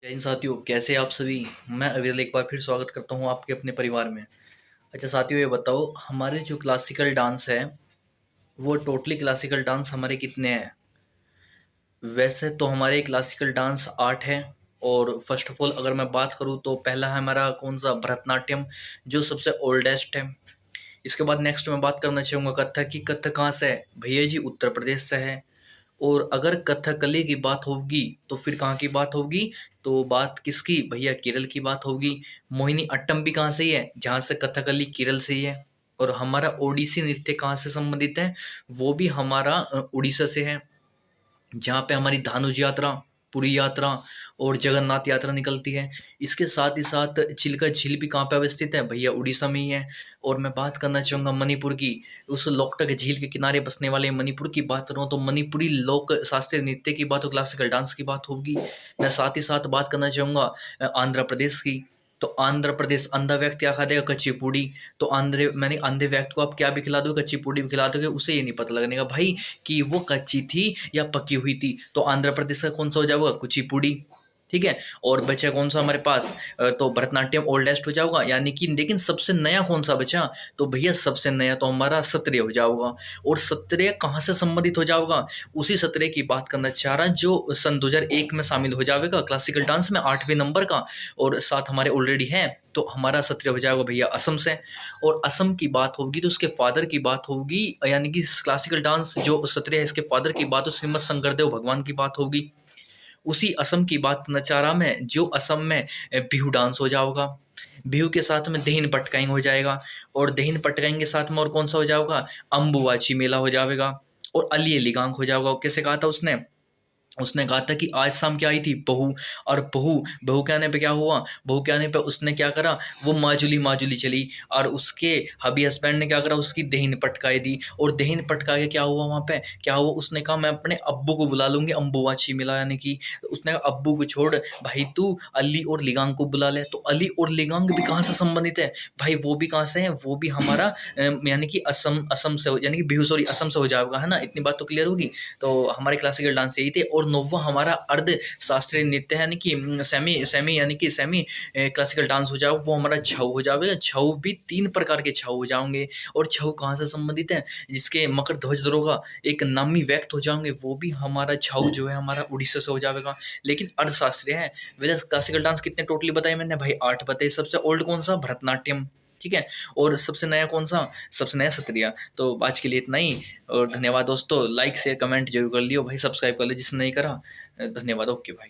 जय हिंद साथियों, कैसे आप सभी। मैं अविरल एक बार फिर स्वागत करता हूं आपके अपने परिवार में। अच्छा साथियों, ये बताओ हमारे जो क्लासिकल डांस है वो टोटली क्लासिकल डांस हमारे कितने हैं। वैसे तो हमारे क्लासिकल डांस 8 है। और फर्स्ट ऑफ ऑल अगर मैं बात करूं तो पहला है हमारा कौन सा, भरतनाट्यम, जो सबसे ओल्डेस्ट है। इसके बाद नेक्स्ट मैं बात करना चाहूँगा कथक की। कथक कहाँ से है भैया जी, उत्तर प्रदेश से है। और अगर कथकली की बात होगी तो फिर कहाँ की बात होगी, तो बात किसकी भैया, केरल की बात होगी। मोहिनी अट्टम भी कहाँ से ही है, जहाँ से कथकली केरल से ही है। और हमारा ओडिसी नृत्य कहाँ से संबंधित है, वो भी हमारा उड़ीसा से है, जहाँ पे हमारी धानुज यात्रा, पुरी यात्रा और जगन्नाथ यात्रा निकलती है। इसके साथ ही साथ चिल्का झील भी कहाँ पे अवस्थित है भैया, उड़ीसा में ही है। और मैं बात करना चाहूँगा मणिपुर की। उस लोकटक झील के किनारे बसने वाले मणिपुर की बात करूँ तो मणिपुरी लोक शास्त्रीय नृत्य की बात हो, क्लासिकल डांस की बात होगी। मैं साथ ही साथ बात करना चाहूँगा आंध्र प्रदेश की। तो आंध्र प्रदेश अंधा व्यक्ति क्या खा देगा, कच्ची पूड़ी। तो अंधे व्यक्ति को आप क्या भी खिला दोगे, कच्ची पूड़ी भी खिला दोगे, उसे ये नहीं पता लगने का भाई कि वो कच्ची थी या पकी हुई थी। तो आंध्र प्रदेश का कौन सा हो जाएगा, कुचिपुड़ी। ठीक है। और बचा कौन सा हमारे पास, तो भरतनाट्यम ओल्डेस्ट हो जाएगा, यानी कि लेकिन सबसे नया कौन सा बचा, तो भैया सबसे नया तो हमारा सत्रिय हो जाएगा। और सत्रिय कहाँ से संबंधित हो जाएगा, उसी सत्रिय की बात करना चाह रहा जो सन 2001 में शामिल हो जाएगा क्लासिकल डांस में, 8वें नंबर का। और साथ हमारे ऑलरेडी है, तो हमारा सत्रिय हो जाएगा भैया असम से। और असम की बात होगी तो उसके फादर की बात होगी, यानी कि क्लासिकल डांस जो सत्रिय है इसके फादर की बात हो, श्रीमद शंकरदेव भगवान की बात होगी। उसी असम की बात करना चाह रहा मैं, जो असम में बिहू डांस हो जाएगा। बिहू के साथ में दहीन पटकाई हो जाएगा। और दहीन पटकाई के साथ में और कौन सा हो जाएगा, अम्बुवाची मेला हो जाएगा। और अली अली गांग हो जाएगा। कैसे कहा था उसने, उसने कहा था कि आज शाम क्या आई थी, बहू। और बहू बहू के आने पे क्या हुआ, बहू के आने पे उसने क्या करा, वो माजुली माजुली चली। और उसके हबी हस्बैंड ने क्या करा, उसकी दहीन पटकाई दी। और दहीन पटका के क्या हुआ वहाँ पे, क्या हुआ, उसने कहा मैं अपने अब्बू को बुला लूंगी, अम्बुवाची मिला, यानी कि उसने कहा अब्बू को छोड़ भाई, तू अली और लिगांग को बुला ले। तो अली और लिगांग भी कहाँ से संबंधित है भाई, वो भी कहाँ से है, वो भी हमारा यानी कि असम असम से यानी कि बिहू, सॉरी, असम से हो जाएगा, है ना। इतनी बात तो क्लियर होगी। तो हमारे क्लासिकल डांस यही थे। और नौवा हमारा अर्ध शास्त्रीय नृत्य है, यानी कि सेमी सेमी यानी कि सेमी क्लासिकल डांस हो जाओ, वो हमारा छऊ हो जाएगा। छऊ भी 3 प्रकार के छऊ हो जाएंगे। और छऊ कहाँ से संबंधित है, जिसके मकर ध्वज दरोगा एक नामी व्यक्त हो जाएंगे, वो भी हमारा छऊ जो है हमारा उड़ीसा से हो जाएगा, लेकिन अर्थशास्त्रीय है। वैसे क्लासिकल डांस कितने टोटली बताए मैंने भाई, 8 बताए। सबसे ओल्ड कौन सा, भरतनाट्यम। ठीक है। और सबसे नया कौन सा, सबसे नया सत्रिया। तो आज के लिए इतना ही। और धन्यवाद दोस्तों, लाइक शेयर कमेंट जरूर कर लियो भाई, सब्सक्राइब कर लियो जिसने नहीं करा। धन्यवाद, ओके भाई।